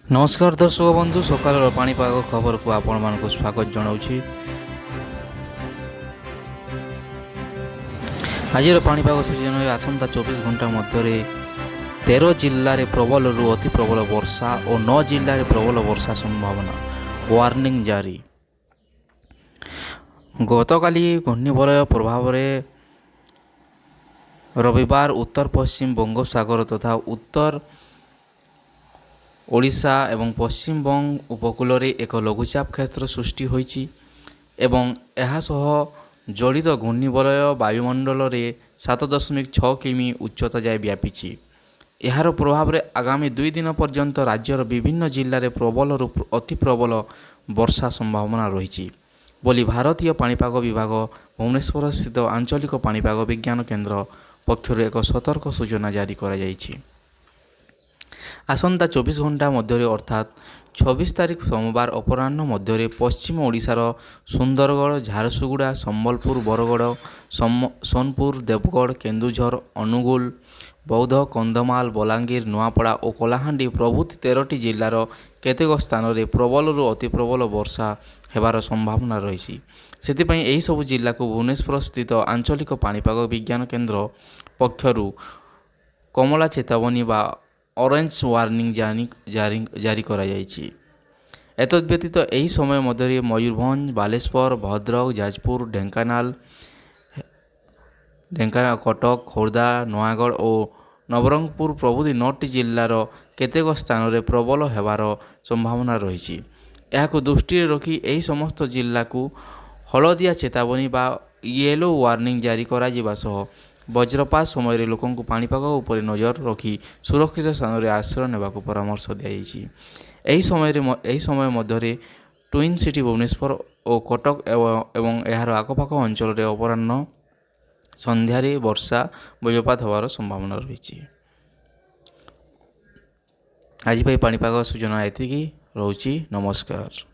नमस्कार दर्शक बंधु सकाल पाणीपाग खबर को आपण मानक स्वागत जनाऊँगी। आज पाणीपाग सूचना आसंता 24 घंटा मध्य 13 जिले में प्रबल रु अति प्रबल वर्षा और 9 जिले में प्रबल वर्षा संभावना वार्निंग जारी। गतकाली घूर्णिबलय प्रभाव में रविवार उत्तर पश्चिम बंगोपसागर तथा उत्तर ओडिशा एवं पश्चिम बंग उपकूल रे एक लघुचाप क्षेत्र सृष्टि होईची एवं एहा सह जड़ित घूर्णिबलय वायुमंडल रे 7.6 किमी उच्चता जाए व्यापीची। एहार प्रभाव रे आगामी 2 दिन पर्यंत राज्यर विभिन्न जिले में प्रबल रु अति प्रबल वर्षा संभावना रही बोली भारतीय पाणीपाग विभाग भुवनेश्वर स्थित आंचलिक पाणीपाग विज्ञान केन्द्र पक्षर एक सतर्क सूचना जारी करा जायछि। आसंता 24 घंटा मध्य अर्थात 26 तारीख सोमवार अपराह्न मध्य पश्चिम ओडिशार सुंदरगढ़, झारसुगुड़ा, संबलपुर, बरगढ़, सोनपुर, देवगढ़, केन्दुझर, अनुगुल, बौद्ध, कंधमाल, बलांगीर, नुआपड़ा और कलाहांडी प्रभृति 13टी जिलार केतेक स्थान में प्रबल रु अति प्रबल वर्षा हेबार संभावना रही। सेतिपई एही सबु जिला को भुवनेश्वर स्थित आंचलिक पाणीपाग विज्ञान केन्द्र पक्षरु कमला चेतावनी बा ऑरेंज वार्निंग जारी करा जायछि। एतद्व्यतीत एही समय मध्य मयूरभंज, बालेश्वर, भद्रक, जाजपुर, ढेंकानाल, कटक, खोर्धा, नयागढ़ और नवरंगपुर प्रभृति 9टी जिलार केतेक स्थान में प्रबल हेबार संभावना रही। एहाकु दृष्टि रखी एही समस्त जिला को हलदिया चेतावनी बा येलो वार्निंग जारी करा जिबा सह वज्रपात समय लोकंकु पाणीपाग उपर नजर रखी सुरक्षित स्थान में आश्रय नेबा परामर्श दिया। एही समय मध्य ट्विन सिटी भुवनेश्वर और कटक एवं यार आखपाख अंचल में अपराह्न संध्यारे वर्षा वज्रपात होवार संभावना रही। आज पाणीपाग सूचना एतिकी रहुछि। नमस्कार।